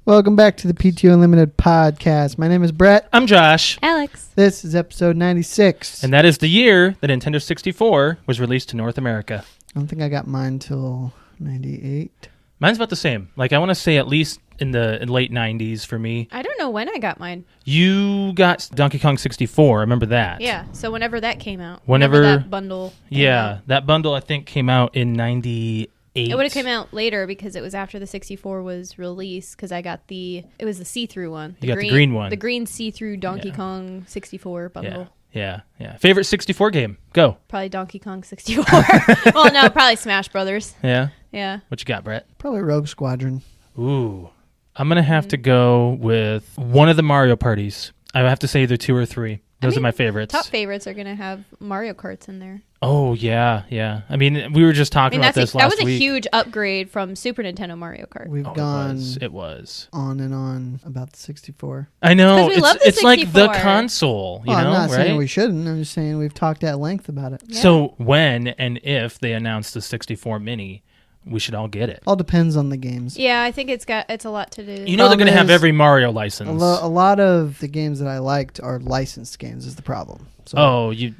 Welcome back to the PTOUnlimited podcast. My name is Brett. I'm Josh. Alex. This is episode 96. And that is the year the Nintendo 64 was released to North America. I don't think I got mine till 98. Mine's about the same. Like, I want to say at least in the late 90s for me. I don't know when I got mine. You got Donkey Kong 64. I remember that. Yeah, so whenever that came out. Whenever that bundle came out. That bundle I think came out in 98. It would have come out later because it was after the 64 was released because I got it was the see-through one. You got the green one. The green see-through Donkey Kong 64 bundle. Yeah. Favorite 64 game? Go. Probably Donkey Kong 64. Well, no, probably Smash Brothers. Yeah? Yeah. What you got, Brett? Probably Rogue Squadron. Ooh. I'm going to have to go with one of the Mario parties. I have to say either 2 or 3. Those are my favorites. Top favorites are going to have Mario Karts in there. Oh, yeah. I mean, we were just talking about this last week. That was a huge upgrade from Super Nintendo Mario Kart. We've gone it was on and on about the 64. I know. It's 64. like the console, I'm not right? saying we shouldn't. I'm just saying we've talked at length about it. Yeah. So when and if they announce the 64 Mini, we should all get it. All depends on the games. Yeah, I think it's a lot to do. You know they're going to have every Mario license. A lot of the games that I liked are licensed games is the problem. So I get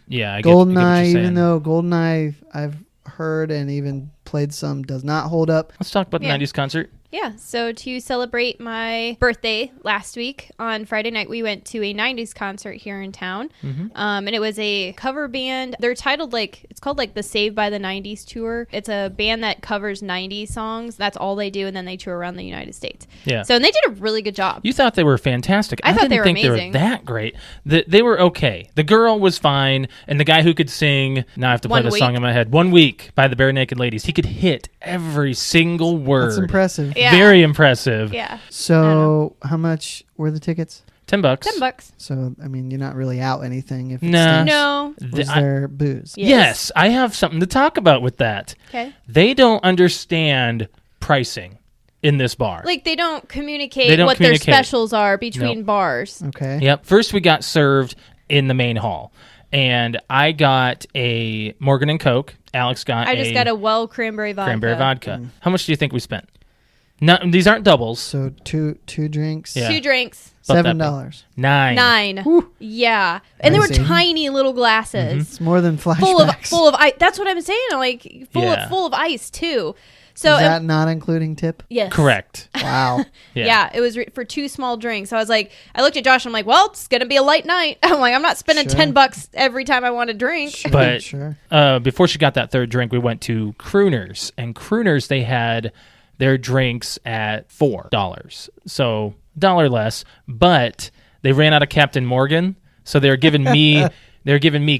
GoldenEye, what you're even though GoldenEye I've heard and even played some, does not hold up. Let's talk about the 90s concert. Yeah, so to celebrate my birthday last week, on Friday night, we went to a 90s concert here in town. Mm-hmm. And it was a cover band. They're titled it's called the Saved by the 90s tour. It's a band that covers 90s songs. That's all they do, and then they tour around the United States. Yeah. So, and they did a really good job. You thought they were fantastic. I thought didn't they were think amazing. They were that great. They were okay. The girl was fine, and the guy who could sing, now I have to play the song in my head, 1 Week by the Bare Naked Ladies, he could hit every single word. That's impressive. Yeah. Very impressive. Yeah. So how much were the tickets? $10. $10. So, I mean, you're not really out anything if it's No. Was there booze? Yes, I have something to talk about with that. Okay. They don't understand pricing in this bar. They don't communicate what their specials are between bars. Okay. Yep. First, we got served in the main hall, and I got a Morgan and Coke. Alex got I just got a well cranberry vodka. How much do you think we spent? No, these aren't doubles. So two drinks. Yeah. 2 drinks. $7. $9. Woo. Yeah. And they were Crazy. tiny little glasses. It's more than flashbacks. Full of ice. That's what I'm saying. Full of ice too. So is that not including tip? yes. Correct. Wow. Yeah. It was for 2 small drinks. I looked at Josh. I'm like, well, it's gonna be a light night. I'm like, I'm not spending Sure. $10 every time I want a drink. Sure, But sure. Before she got that third drink, we went to Crooners, and Crooners, they had their drinks at $4, so $1 less. But they ran out of Captain Morgan, so they're giving me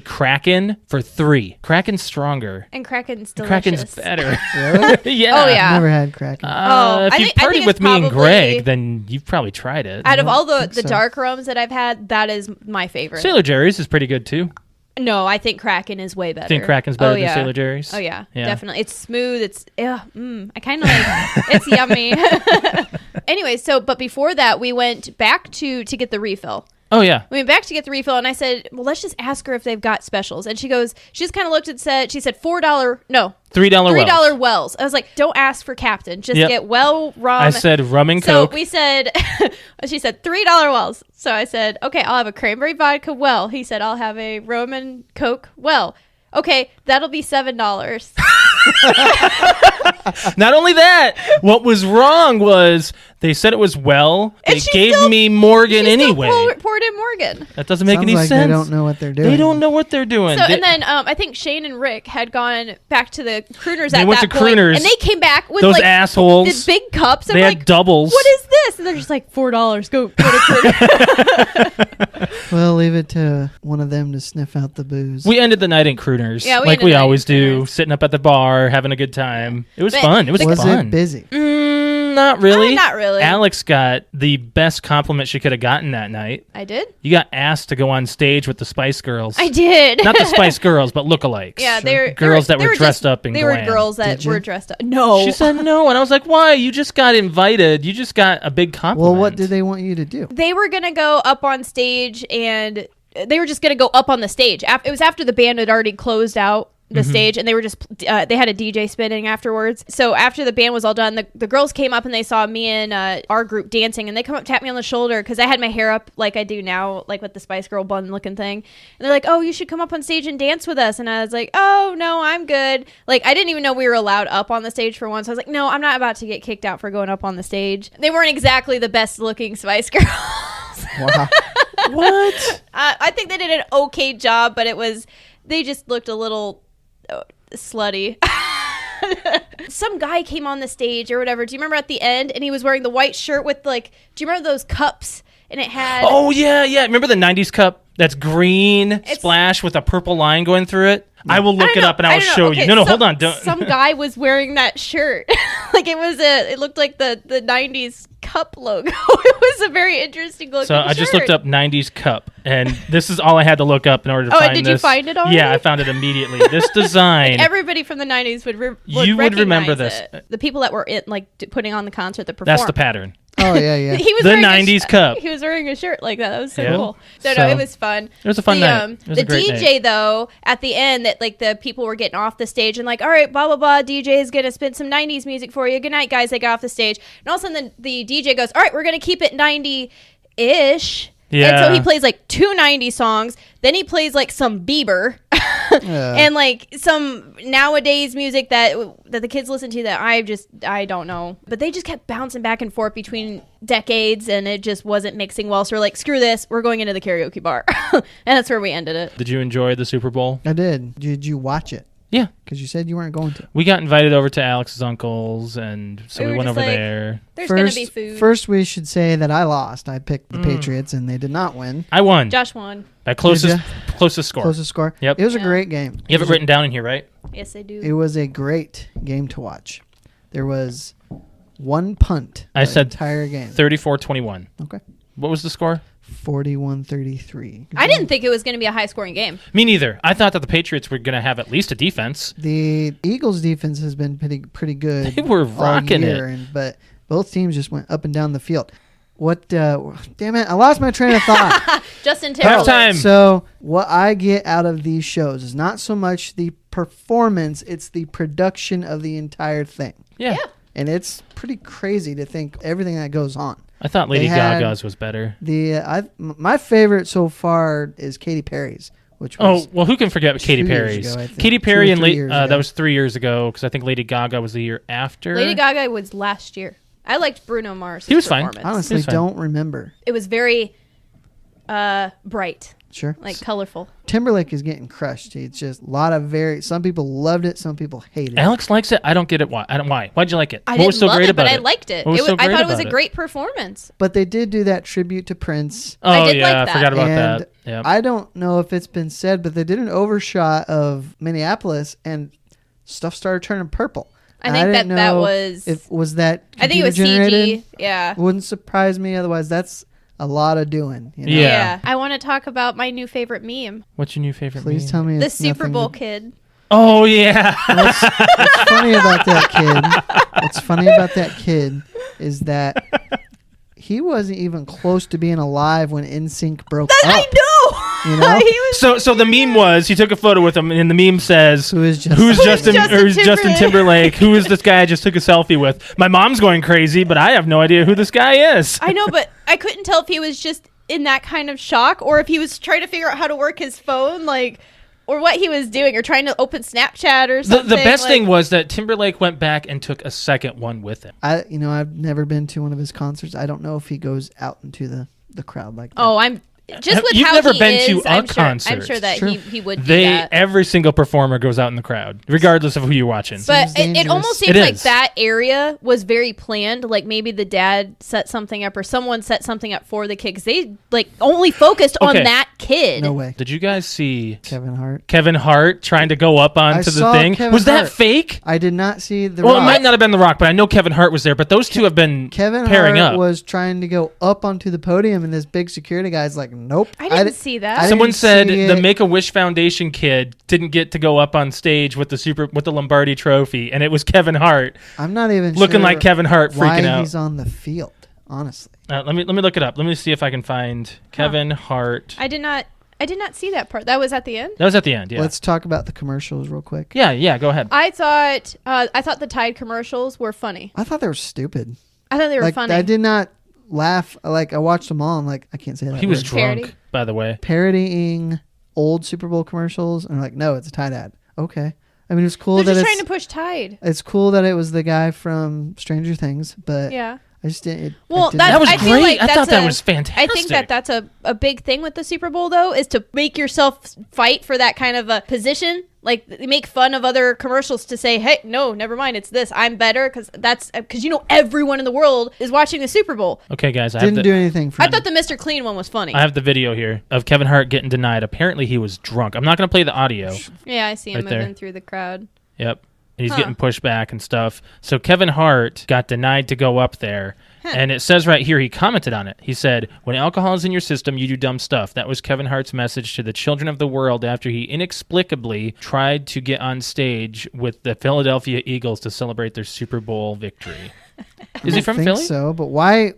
Kraken for $3. Kraken's stronger. And Kraken's delicious. Kraken's better. Really? Yeah. Oh yeah. Never had Kraken. If you I think partied with it's me and probably- Greg, then you've probably tried it. Out of all the think so. dark rums that I've had, that is my favorite. Sailor Jerry's is pretty good too. No, I think Kraken is way better. Think Kraken's better Oh, than yeah. Sailor Jerry's? Oh yeah, Yeah. definitely. It's smooth. It's I kind of like. It's yummy. Anyway, but before that, we went back to get the refill. Oh yeah. We went back to get the refill, and I said, "Well, let's just ask her if they've got specials." And she just kind of looked and said, "She said $3 $3 wells." I was like, "Don't ask for Captain. Just Yep. get well rum." I said rum and So Coke. we said, she said $3 wells. So I said, okay, I'll have a cranberry vodka well. He said, I'll have a rum and Coke well. Okay, that'll be $7. Not only that, what was wrong was they said it was well. They gave me Morgan anyway. Poured in Morgan. That doesn't make Sounds any like sense. They don't know what they're doing. They don't know what they're doing. So and then I think Shane and Rick had gone back to the Crooners They at went that to point, Crooners. and they came back with those assholes. the big cups. They had doubles. What is this? And they're just like $4. Go to Crooners. Well, leave it to one of them to sniff out the booze. We ended the night in Crooners, Yeah, we like ended we the night always in do, Crooners. sitting up at the bar, having a good time. It was But- fun. It was Was fun. it busy? Not really. Not really. Alex got the best compliment she could have gotten that night. I did. You got asked to go on stage with the Spice Girls. I did. Not the Spice Girls, but lookalikes. Yeah, Sure. Girls that were dressed up in They glam. were girls that Did you? were dressed up. No. She said no, and I was like, "Why? You just got invited. You just got a big compliment." Well, what did they want you to do? They were going to go up on stage, and they were just going to go up on the stage. It was after the band had already closed out the stage, and they were just they had a DJ spinning afterwards. So after the band was all done, the girls came up and they saw me and our group dancing, and they come up, tap me on the shoulder because I had my hair up like I do now, like with the Spice Girl bun looking thing, and they're like, "Oh, you should come up on stage and dance with us." And I was like, "Oh no, I'm good." Like, I didn't even know we were allowed up on the stage for once. I was like, "No, I'm not about to get kicked out for going up on the stage." They weren't exactly the best looking Spice Girls. Wow. What? I think they did an okay job, but they just looked a little slutty. Some guy came on the stage or whatever. Do you remember at the end? And he was wearing the white shirt with do you remember those cups? And it had... Oh, yeah. Remember the 90s cup that's green splash with a purple line going through it? I will look it up and I will show you. No, hold on. Don't. Some guy was wearing that shirt. It looked like the 90s cup logo. It was a very interesting looking So I just looked up 90s cup, and this is all I had to look up in order to find this. Oh, did you find it already? Yeah, I found it immediately. This design... Everybody from the 90s would remember this. The people that were putting on the concert that performed. That's the pattern. Oh, yeah. He was the wearing 90s cup. He was wearing a shirt like that. That was so Yeah. cool. So it was fun. It was a fun night. It was the a great DJ, night. though, at the end, that the people were getting off the stage and all right, blah, blah, blah, DJ is going to spin some 90s music for you. Good night, guys. They got off the stage. And all of a sudden, the DJ goes, all right, we're going to keep it 90-ish. Yeah. And so he plays two 90 songs. Then he plays some Bieber. And some nowadays music that the kids listen to that I don't know. But they just kept bouncing back and forth between decades, and it just wasn't mixing well. So we're like, screw this, we're going into the karaoke bar. And that's where we ended it. Did you enjoy the Super Bowl? I did. Did you watch it? Yeah. Because you said you weren't going to. We got invited over to Alex's uncle's, and so we went over there. There's going to be food. First, we should say that I lost. I picked the Patriots, and they did not win. I won. Josh won. By closest score. Closest score? Yep. It was a great game. You have it written down in here, right? Yes, I do. It was a great game to watch. There was one punt. I said entire game. 34-21. Okay. What was the score? 41-33. I didn't think it was going to be a high-scoring game. Me neither. I thought that the Patriots were going to have at least a defense. The Eagles' defense has been pretty good. They were rocking it. But both teams just went up and down the field. What? Damn it! I lost my train of thought. Justin Timberlake. Halftime. So what I get out of these shows is not so much the performance; it's the production of the entire thing. Yeah. And it's pretty crazy to think everything that goes on. I thought Lady Gaga's was better. My favorite so far is Katy Perry's, which was who can forget Katy Perry's? Ago, Katy Perry and that was 3 years ago, because I think Lady Gaga was the year after. Lady Gaga was last year. I liked Bruno Mars. He was fine. Honestly, don't remember. It was very bright. Sure. Colorful. Timberlake is getting crushed. It's just a lot of some people loved it, some people hated it. Alex likes it. I don't get it. Why? Why'd you like it? I what was so great about but it? I liked it. I thought it was a great performance. But they did do that tribute to Prince. Oh, I did yeah. like I that. forgot about And that. Yeah. I don't know if it's been said, but they did an overshot of Minneapolis and stuff started turning purple. I think that was... Was that I think it was generated? CG. Yeah. Wouldn't surprise me otherwise. That's a lot of doing. You know? Yeah. I want to talk about my new favorite meme. What's your new favorite Please meme? tell me The it's Super nothing Bowl to- kid. Oh, yeah. What's funny about that kid? What's funny about that kid is that he wasn't even close to being alive when NSYNC broke up. I know. You know? He was So the meme was, he took a photo with him, and the meme says, Who's Justin Timberlake? Timberlake? Who is this guy I just took a selfie with? My mom's going crazy, but I have no idea who this guy is. I know, but I couldn't tell if he was just in that kind of shock or if he was trying to figure out how to work his phone, or what he was doing, or trying to open Snapchat or something. The best thing was that Timberlake went back and took a second one with him. I've never been to one of his concerts. I don't know if he goes out into the crowd like that. Oh, I'm just with You've how never he been is, to a I'm concert. Sure, I'm sure that Sure. he would do that. Every single performer goes out in the crowd, regardless of who you're watching. But Seems it dangerous. almost It seems like is. that area was very planned. Like maybe the dad set something up or someone set something up for the kid because they only focused on Okay. that kid. No way. Did you guys see Kevin Hart. Kevin Hart trying to go up onto the saw thing? Kevin Was that Hart. fake? I did not see the Well, Rock. it might not have been The Rock, but I know Kevin Hart was there. But those two have been Kevin pairing Hart up. was trying to go up onto the podium, and this big security guy's like, "Nope." I didn't see that. I didn't Someone said see the it. Make-A-Wish Foundation kid didn't get to go up on stage with the Lombardi Trophy, and it was Kevin Hart I'm not even looking sure like Kevin Hart why freaking out. he's on the field. Honestly, Let me look it up. Let me see if I can find Kevin Hart. I did not I did not see that part. That was at the end? That was at the end, yeah. Let's talk about the commercials real quick. Yeah, go ahead. I thought the Tide commercials were funny. I thought they were stupid. I thought they were Like, funny. I did not laugh. Like, I watched them all. I'm like, I can't say that He was word. drunk, Parody? by the way. Parodying old Super Bowl commercials, and I'm like, no, it's a Tide ad. Okay. I mean, it's cool They're that just it's trying to push Tide. it's cool that it was the guy from Stranger Things, but Yeah. I just didn't. Well, That was I feel great. like I thought that's that was fantastic. I think that's a big thing with the Super Bowl, though, is to make yourself fight for that kind of a position. Like, they make fun of other commercials to say, hey, no, never mind, it's this. I'm better, because everyone in the world is watching the Super Bowl. Okay, guys, didn't do anything for I me. thought the Mr. Clean one was funny. I have the video here of Kevin Hart getting denied. Apparently, he was drunk. I'm not going to play the audio. Yeah, I see him Right there. moving through the crowd. Yep. And he's getting pushed back and stuff. So Kevin Hart got denied to go up there. And it says right here, he commented on it. He said, when alcohol is in your system, you do dumb stuff. That was Kevin Hart's message to the children of the world after he inexplicably tried to get on stage with the Philadelphia Eagles to celebrate their Super Bowl victory. Is he from think Philly? So, but why?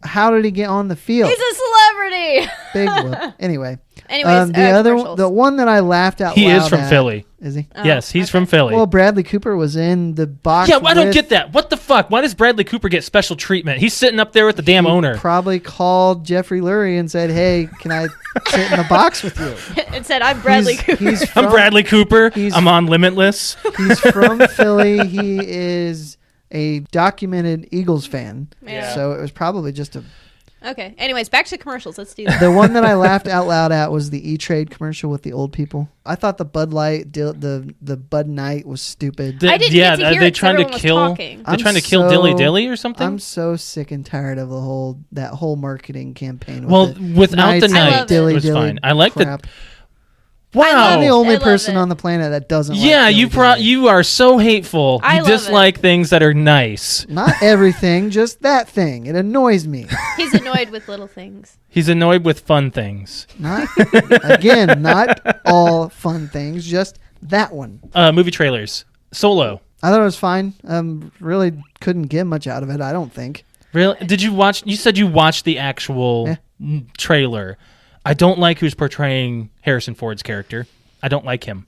How did he get on the field? He's a celebrity! Big whoop. Anyway. Anyways, the other one, commercials. the one that I laughed out He loud is from at- Philly. Is he? Oh, Yes, he's okay. from Philly. Well, Bradley Cooper was in the box. yeah, I don't with- get that. What the fuck? Why does Bradley Cooper get special treatment? He's sitting up there with the damn owner. Probably called Jeffrey Lurie and said, "Hey, can I sit in the box with you?" It said, I'm Bradley Cooper. He's I'm from, Bradley Cooper. he's- I'm on Limitless. He's from Philly. He is a documented Eagles fan. Yeah. So it was probably just a. Okay. Anyways, back to commercials. Let's do that. The one that I laughed out loud at was the E-Trade commercial with the old people. I thought the Bud Light, the Bud Night was stupid. I didn't get to hear are they it 'cause trying to everyone was kill? talking. They're I'm trying to kill so- Dilly Dilly or something. I'm so sick and tired of that whole marketing campaign. With Well, the without the Nights I night, love it dilly was dilly fine. I like crap. Wow. I'm the I only love person it. on the planet that doesn't. Yeah, like dilly-dilly. you are so hateful. I You love dislike things that are nice. Not everything, just that thing. It annoys me. He's annoyed with little things. He's annoyed with fun things. Not not all fun things, just that one. Movie trailers. Solo. I thought it was fine. Really couldn't get much out of it. I don't think. Really? Did you watch? You said you watched the actual trailer. I don't like who's portraying Harrison Ford's character. I don't like him.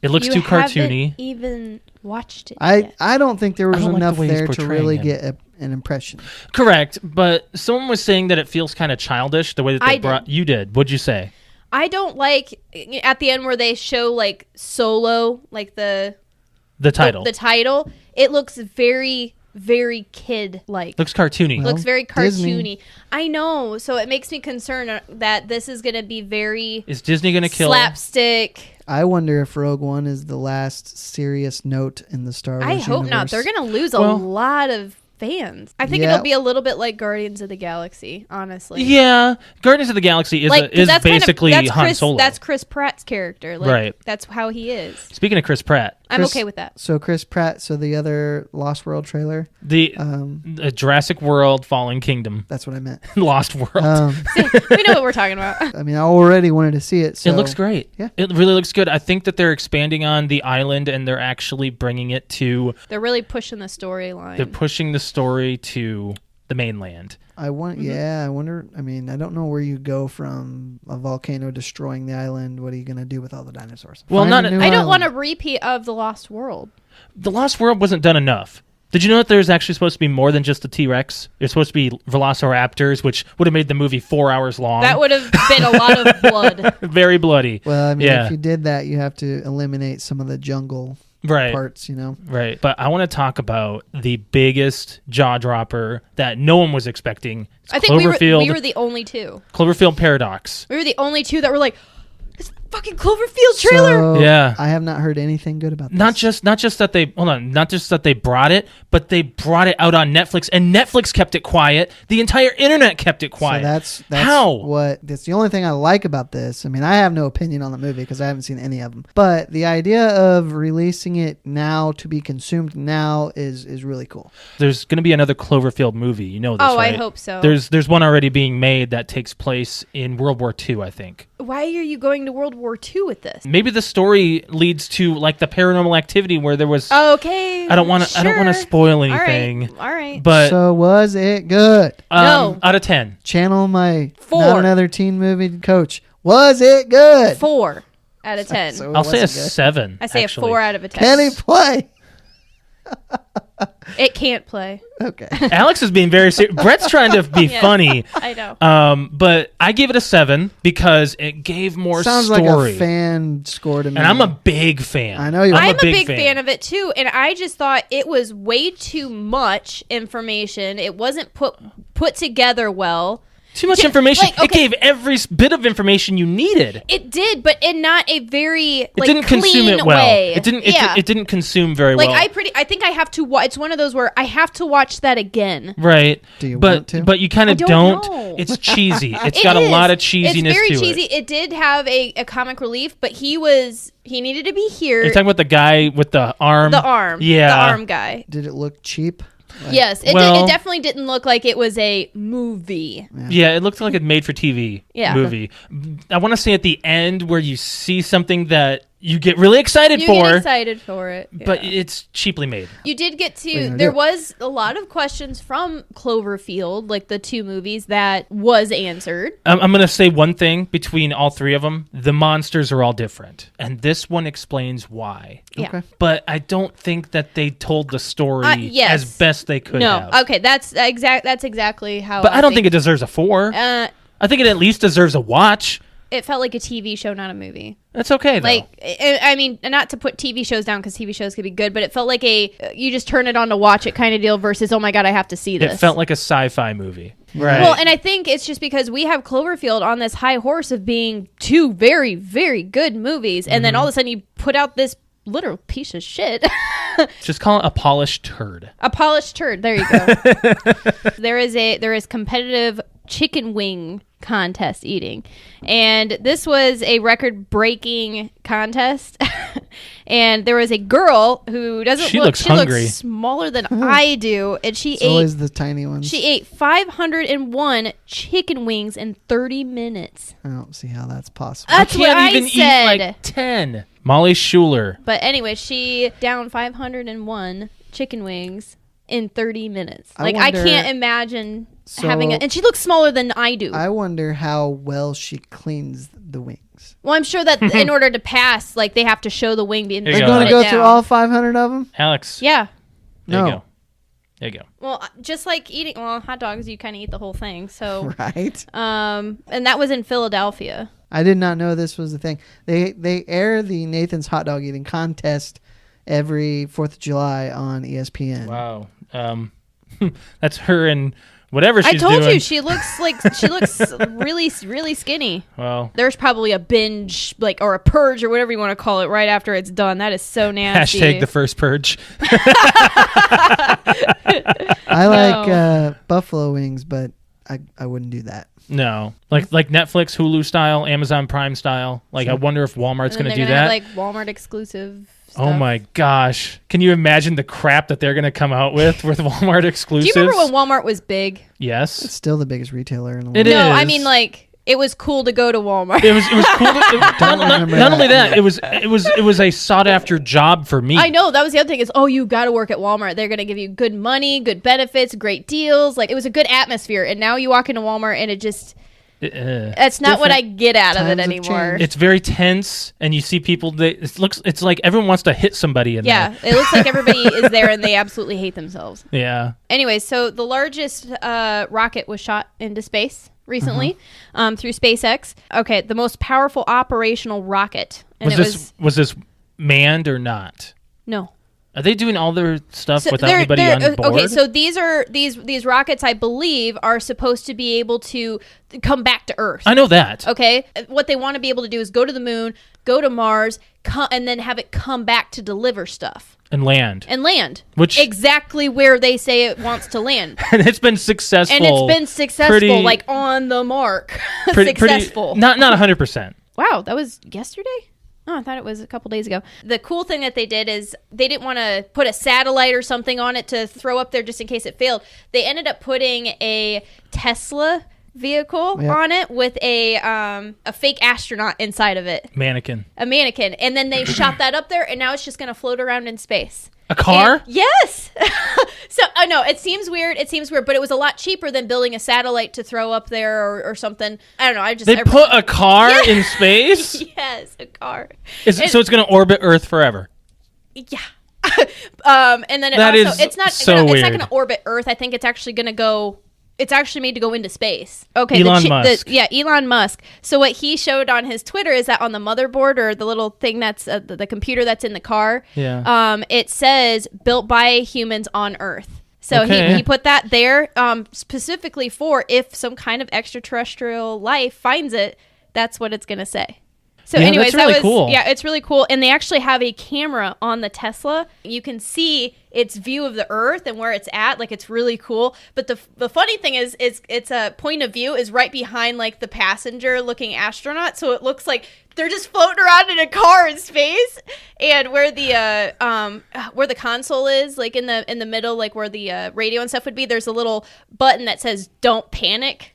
It looks You too haven't cartoony. even watched it I yet. I don't think there was I don't like the enough way he's there to portraying really him. get an impression. Correct, but someone was saying that it feels kind of childish the way that they I brought. did. You did. What'd you say? I don't like at the end where they show like Solo, like the title. The title. It looks very, very kid-like. Looks cartoony. Well, Looks very Disney. cartoony. I know, so it makes me concerned that this is going to be very Is Disney going to kill? slapstick. I wonder if Rogue One is the last serious note in the Star Wars I hope not. universe. They're going to lose a Well- lot of fans. I think Yeah. it'll be a little bit like Guardians of the Galaxy, honestly. Yeah, Guardians of the Galaxy is Like, 'cause is that's kind of- basically that's Han Chris, Solo. That's Chris Pratt's character. Like, Right. That's how he is. Speaking of Chris Pratt, I'm Chris- okay with that. So Chris Pratt. So the other Lost World trailer. the Jurassic World, Fallen Kingdom, That's what I meant. Lost World. We know what we're talking about. I mean, I already wanted to see it. So It looks great. Yeah. It really looks good. I think that they're expanding on the island and they're actually bringing it to. They're really pushing the storyline. They're pushing the story to the mainland. I want. Yeah, I wonder. I mean, I don't know where you go from a volcano destroying the island. What are you going to do with all the dinosaurs? Well, Find not- a new I don't island. want a repeat of The Lost World. The Lost World wasn't done enough. Did you know that there's actually supposed to be more than just a T-Rex? There's supposed to be velociraptors, which would have made the movie 4 hours long. That would have been a lot of blood. Very bloody. Well, I mean, Yeah. if you did that, you have to eliminate some of the jungle Right. parts. You know. Right. But I want to talk about the biggest jaw dropper that no one was expecting. It's I think we Cloverfield, were the only two. Cloverfield Paradox. We were the only two that were like, this fucking Cloverfield trailer. So, Yeah. I have not heard anything good about this. Not just that they not just that they brought it, but they brought it out on Netflix, and Netflix kept it quiet. The entire internet kept it quiet. So that's How? that's the only thing I like about this. I mean, I have no opinion on the movie because I haven't seen any of them. But the idea of releasing it now to be consumed now is really cool. There's going to be another Cloverfield movie. You know this, Oh, I right? hope so. There's one already being made that takes place in World War II, I think. why are you going to World War II with this? Maybe the story leads to like the Paranormal Activity where there was. Okay. I don't want to spoil anything. All right. But So was it good? No. Out of 10. Channel my 4. Not Another Teen Movie coach. Was it good? 4 out of 10. So it I'll say a wasn't good. 7. I say actually. a 4 out of a 10. Can he play? It can't play. Okay. Alex is being very serious. Brett's trying to be Yes. funny. I know. But I give it a 7 because it gave more Sounds story. like a fan score to me. And I'm a big fan. I know you are. I'm a big fan of it too, and I just thought it was way too much information. It wasn't put together well. Too much information. like, okay. It gave every bit of information you needed. It did, but in not a very It didn't clean consume it well. way. It didn't. Yeah. It didn't consume very Like well. I think I have to watch. It's one of those where I have to watch that again. Right. Do you but, want to? But you kind I of don't don't. know. It's cheesy. It's It got a is. lot of cheesiness It's very to cheesy. it. It did have a comic relief, but he needed to be here. You're talking about the guy with the arm. The arm. Yeah. The arm guy. Did it look cheap? Yes. It Well- definitely didn't look like it was a movie. Yeah, it looked like a made-for-TV Yeah. movie. I want to say at the end where you see something that you get really excited You for, get excited for it. but yeah. it's cheaply made. You did get are you to. gonna There do? was a lot of questions from Cloverfield, like the 2 movies that was answered. I'm going to say one thing between all 3 of them. The monsters are all different. And this one explains why. Yeah. Okay. But I don't think that they told the story Yes. as best they could No. have. Okay. That's exactly how. But I don't think it deserves a 4. I think it at least deserves a watch. It felt like a TV show, not a movie. That's okay, though. Like, I mean, not to put TV shows down because TV shows could be good, but it felt like you just turn it on to watch it kind of deal versus, oh my God, I have to see this. It felt like a sci-fi movie. Right. Well, and I think it's just because we have Cloverfield on this high horse of being 2 very, very good movies, and then all of a sudden you put out this literal piece of shit. Just call it a polished turd. A polished turd. There you go. there is competitive chicken wing contest eating, and this was a record-breaking contest. And there was a girl who doesn't She look. looks She hungry. looks smaller than I do, and she It's ate. always the tiny ones. She ate 501 chicken wings in 30 minutes. I don't see how that's possible. That's what I even said. eat like 10. Molly Schuler. But anyway, she downed 501 chicken wings in 30 minutes. I Like, I wonder- can't imagine So- having it. And she looks smaller than I do. I wonder how well she cleans the wings. Well, I'm sure that in order to pass, like, they have to show the wing being Here you They're go. going to put go it through down. all 500 of them? Alex. Yeah. There No. you go. There you go. Well, just like eating, well, hot dogs, you kind of eat the whole thing. So, Right. and that was in Philadelphia. I did not know this was a thing. They air the Nathan's hot dog eating contest every 4th of July on ESPN. Wow. That's her and whatever she's I told doing. you she looks really, really skinny. Well, There's probably a binge, like, or a purge or whatever you want to call it right after it's done. That is so nasty. hashtag the first purge. I like buffalo wings, but I wouldn't do that. No. Like Netflix, Hulu style, Amazon Prime style. Like, I wonder if Walmart's And going then to they're do gonna that. have, like, Walmart exclusive stuff. Oh my gosh. Can you imagine the crap that they're going to come out with Walmart Do exclusives? you remember when Walmart was big? It's Yes. still the biggest retailer in the world. It No, is. I mean, like, it was cool to go to Walmart. It was cool. Not remember only that. that, it was a sought after job for me. I know, that was the other thing is, oh, you got to work at Walmart. They're going to give you good money, good benefits, great deals. Like, it was a good atmosphere. And now you walk into Walmart and it just, that's not what I get out of it Times have anymore. changed. It's very tense, and you see people. It's like everyone wants to hit somebody in Yeah, there. it looks like everybody is there and they absolutely hate themselves. Yeah. Anyway, so the largest rocket was shot into space recently through SpaceX. Okay, the most powerful operational rocket. And Was this manned or not? no. Are they doing all their stuff So without anybody on board? Okay, so these rockets, I believe, are supposed to be able to come back to Earth. I know that. Okay, what they want to be able to do is go to the moon, go to Mars, and then have it come back to deliver stuff And land. and land, Which- exactly where they say it wants to land. And it's been successful. And it's been successful, Pretty- like on the mark. pretty, Successful. not 100%. Wow, that was yesterday? Oh, I thought it was a couple days ago. The cool thing that they did is they didn't want to put a satellite or something on it to throw up there just in case it failed. They ended up putting a Tesla vehicle Yep. on it with a fake astronaut inside of it. Mannequin. A mannequin. And then they shot that up there, and now it's just going to float around in space. A car? And, yes. So, I know, it seems weird, but it was a lot cheaper than building a satellite to throw up there or something. I don't know. They put a car in space? Yes, a car. So it's going to orbit Earth forever? Yeah. And then it's not going to orbit Earth. I think it's actually going to go. It's actually made to go into space. Okay, Elon Musk. Elon Musk. So what he showed on his Twitter is that on the motherboard or the little thing that's the computer that's in the car, it says built by humans on Earth. So he put that there specifically for if some kind of extraterrestrial life finds it, that's what it's going to say. So anyways, that's really cool. Yeah, it's really cool. And they actually have a camera on the Tesla. You can see its view of the Earth and where it's at. Like, it's really cool. But the funny thing is it's a point of view is right behind, like, the passenger looking astronaut. So it looks like they're just floating around in a car in space. And where the console is, like in the middle, like where the radio and stuff would be, there's a little button that says "Don't panic."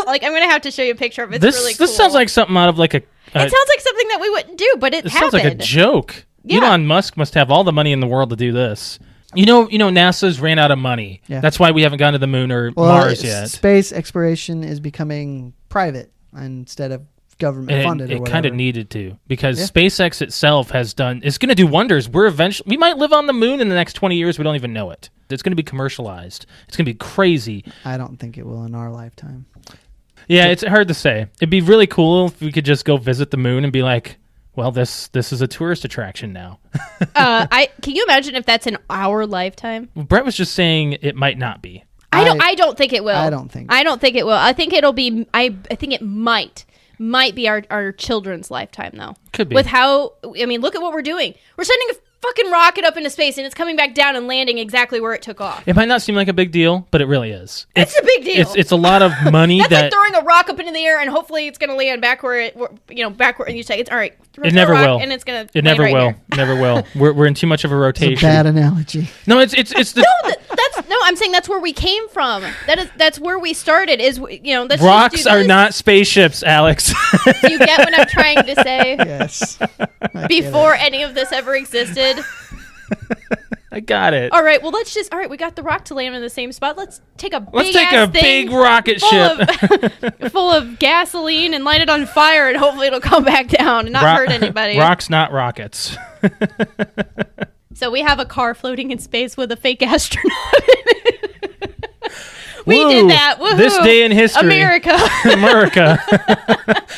Like, I'm gonna have to show you a picture of it. It's really cool. This sounds like something out of like a. It sounds like something that we wouldn't do, but it happened. Sounds like a joke. Yeah. Elon Musk must have all the money in the world to do this. You know, NASA's ran out of money. Yeah. That's why we haven't gone to the moon or Mars yet. Space exploration is becoming private instead of government funded. It kind of needed to, because SpaceX itself it's going to do wonders. We might live on the moon in the next 20 years. We don't even know it. It's going to be commercialized. It's going to be crazy. I don't think it will in our lifetime. Yeah, it's hard to say. It'd be really cool if we could just go visit the moon and be like, well, this is a tourist attraction now. Can you imagine if that's in our lifetime? Brett was just saying it might not be. I don't think it will. I don't think it will. I think it'll be. I think it might be our children's lifetime, though. Could be. With how, look at what we're doing. We're sending a fucking rocket up into space, and it's coming back down and landing exactly where it took off. It might not seem like a big deal, but it really is. It's a big deal. It's a lot of money. That's like throwing a rock up into the air, and hopefully it's going to land back where and you say, it's all right. It never will. And it's going to. It never will. Never will. We're in too much of a rotation. It's a bad analogy. No, it's the. No, I'm saying that's where we came from. That's where we started. Rocks are not spaceships, Alex. Do you get what I'm trying to say? Yes. Before any of this ever existed. I got it. All right, well, we got the rock to land in the same spot. Let's take a big rocket ship full of gasoline and light it on fire, and hopefully it'll come back down and not hurt anybody. Rocks, not rockets. So we have a car floating in space with a fake astronaut in it. We did that. Woohoo. This day in history. America.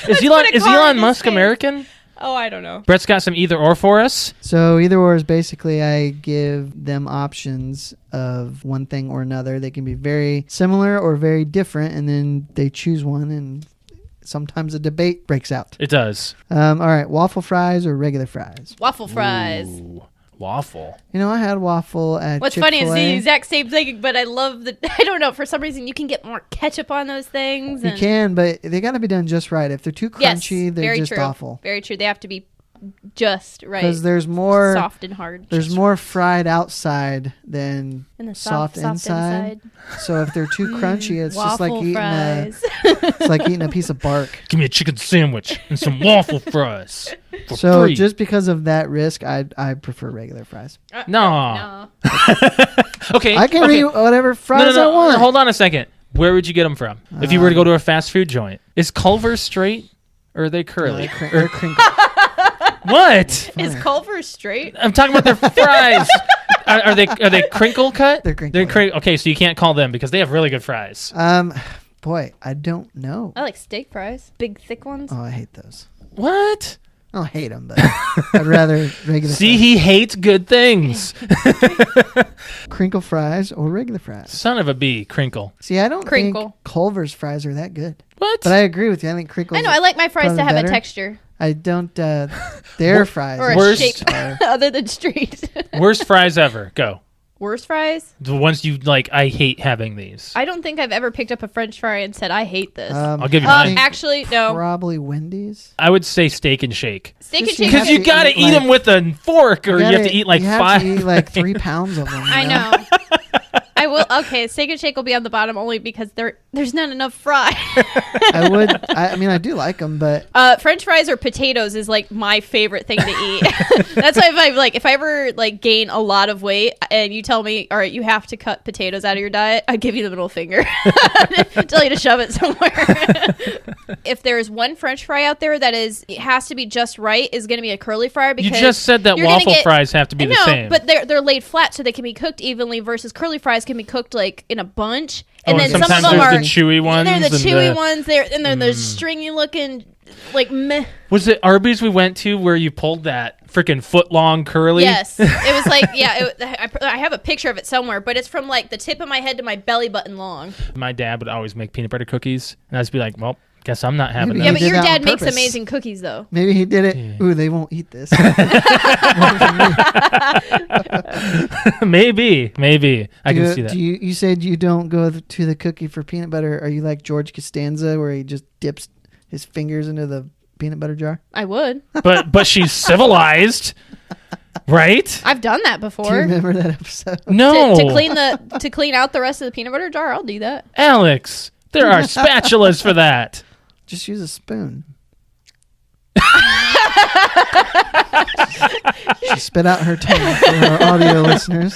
Is Elon Musk American? Oh, I don't know. Brett's got some either or for us. So either or is basically I give them options of one thing or another. They can be very similar or very different, and then they choose one, and sometimes a debate breaks out. It does. All right, waffle fries or regular fries? Waffle fries. Ooh, waffle. I had waffle at What's Chick-fil-A. funny is the exact same thing, but I love I don't know, for some reason you can get more ketchup on those things. You can, but they got to be done just right. If they're too crunchy, they're just awful. Very true. They have to be just right. Because there's more soft and hard. There's more fried outside than soft inside. So if they're too crunchy, it's just like eating a piece of bark. Give me a chicken sandwich and some waffle fries. So free. Just because of that risk, I prefer regular fries. No. Okay. I can eat whatever fries I want. Hold on a second. Where would you get them from? If you were to go to a fast food joint, is Culver's straight or are they curly? No, they're crinkle. What? Is Culver's straight? I'm talking about their fries. Are they crinkle cut? They're crinkle. Okay, so you can't call them because they have really good fries. Boy, I don't know. I like steak fries, big thick ones. Oh, I hate those. What? I don't hate them, but I'd rather regular. See, fries. he hates good things. Crinkle fries or regular fries? Son of a bee, crinkle. See, I don't think Culver's fries are that good. What? But I agree with you. I think crinkle. I know. I like my fries to have a texture. I don't. Their fries or a shape other than street. Worst fries ever. Go. Worst fries? The ones you like. I hate having these. I don't think I've ever picked up a French fry and said I hate this. I'll give you mine. Actually, no. Probably Wendy's. I would say Steak and Shake. Steak and Shake. Because you got to eat them with a fork, or you have to eat like 5. You have to eat like 3 pounds of them. I know. I will Okay, Steak and Shake will be on the bottom only because there's not enough fry. I mean, I do like them, but French fries or potatoes is like my favorite thing to eat. That's why if I ever like gain a lot of weight and you tell me, all right, you have to cut potatoes out of your diet, I give you the middle finger. Tell you to shove it somewhere. If there's one French fry out there that it has to be just right, is going to be a curly fry. Because you just said that waffle fries have to be the same. But they're laid flat so they can be cooked evenly. Versus curly fries can be cooked like in a bunch. And then some of them are the chewy ones. They're the chewy ones. And then the stringy looking, like meh. Was it Arby's we went to where you pulled that freaking foot long curly? Yes, it was like I have a picture of it somewhere, but it's from like the tip of my head to my belly button long. My dad would always make peanut butter cookies, and I'd just be like, well, guess I'm not having Maybe that. Yeah, but your dad makes purpose. amazing cookies though. Maybe he did it. Yeah. Ooh, they won't eat this. Maybe. I can see that. You said you don't go to the cookie for peanut butter. Are you like George Costanza where he just dips his fingers into the peanut butter jar? I would. But she's civilized, right? I've done that before. Do you remember that episode? No. To clean out the rest of the peanut butter jar, I'll do that. Alex, there are spatulas for that. Just use a spoon. She spit out her tongue for our audio listeners.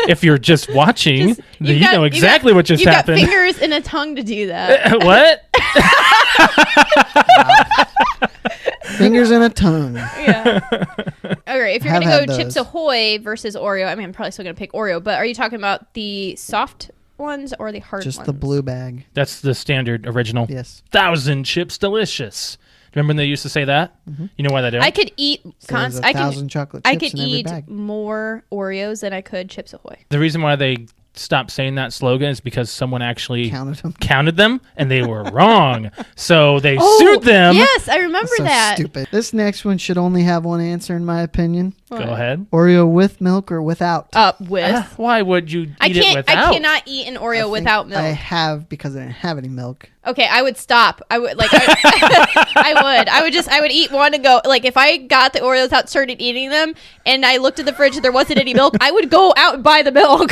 If you're just watching, you know exactly what just happened. You've got fingers and a tongue to do that. What? Fingers and a tongue. Yeah. All right. If you're going to go Chips those. Ahoy versus Oreo, I mean, I'm probably still going to pick Oreo, but are you talking about the soft ones or the hard ones? Just the blue bag. That's the standard original. Yes. 1,000 chips delicious. Remember when they used to say that? Mm-hmm. You know why they do? I could eat So there's 1,000 chocolate chips I could in every eat bag. more Oreos than I could Chips Ahoy. The reason why they stopped saying that slogan is because someone actually counted them and they were wrong. So they sued them. Yes, I remember so that. Stupid. This next one should only have one answer, in my opinion. Go ahead. Oreo with milk or without? With. Why would you eat it without? I cannot eat an Oreo without milk. I have because I didn't have any milk. Okay, I would stop. I would I would eat one and go, like, if I got the Oreos out, started eating them, and I looked in the fridge and there wasn't any milk, I would go out and buy the milk.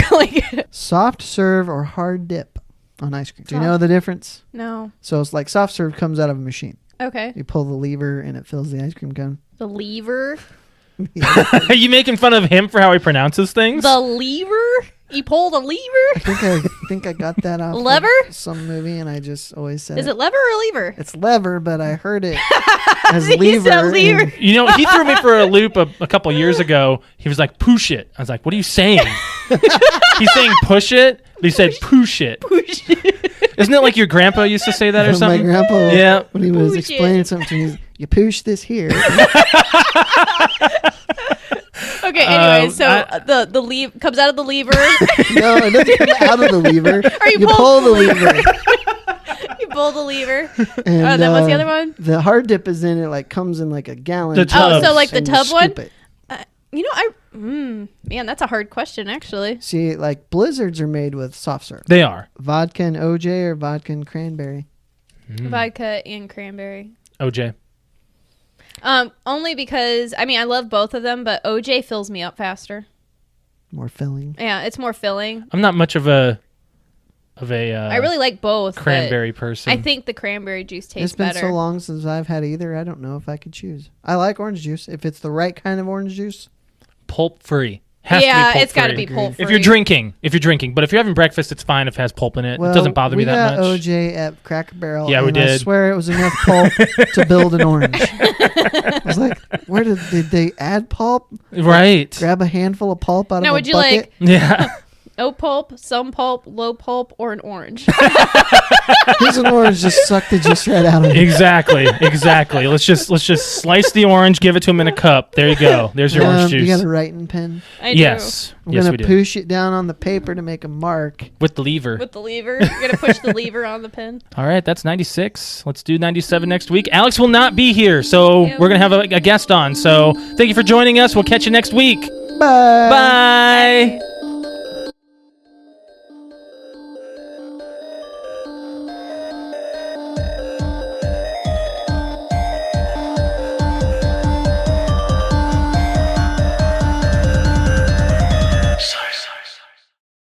Soft serve or hard dip on ice cream? Do you know the difference? No. So it's like soft serve comes out of a machine. Okay. You pull the lever and it fills the ice cream cone. The lever? Are you making fun of him for how he pronounces things? The lever? You pull the lever? I think I got that off lever? Of some movie, and I just always said Is it lever or lever? It's lever, but I heard it as You lever. said lever. You know, he threw me for a loop a couple years ago. He was like, push it. I was like, what are you saying? He's saying push it, but he said push it. Push it. Isn't it like your grandpa used to say that or something? My grandpa, yeah. when he was Push explaining it. something to me, you push this here. Okay, anyway, the lever comes out of the lever. No, it doesn't come out of the lever. Or you pull the lever. You pull the lever. And, then what's the other one? The hard dip is in it, like comes in like a gallon. The tub. So like the and you tub one? scoop it. Man, that's a hard question, actually. See, like blizzards are made with soft serve. They are. Vodka and OJ or vodka and cranberry? Vodka and cranberry. OJ. Only because, I mean, I love both of them, but OJ fills me up faster. More filling. Yeah, it's more filling. I'm not much of a I really like both. cranberry person. I think the cranberry juice tastes It's been better. so long since I've had either. I don't know if I could choose. I like orange juice. If it's the right kind of orange juice. Pulp free. Has to be Yeah, pulp it's got to free. be pulp free. If you're drinking, but if you're having breakfast, it's fine if it has pulp in it. Well, It doesn't bother me that much. We got OJ at Cracker Barrel. Yeah, we and I did. swear it was enough pulp to build an orange. I was like, where did they add pulp? Right. Grab a handful of pulp out Now, of a would you bucket? Yeah. no pulp, some pulp, low pulp, or an orange? Here's an orange, just suck the juice right out of it. Exactly. Let's just slice the orange, give it to him in a cup. There you go. There's your orange juice. You got a writing pen? I do. Yes. I'm Yes, we going to do. push it down on the paper to make a mark. With the lever. With the lever. You're going to push the lever on the pen. All right, that's 96. Let's do 97 next week. Alex will not be here, so we're going to have a guest on. So thank you for joining us. We'll catch you next week. Bye. Bye.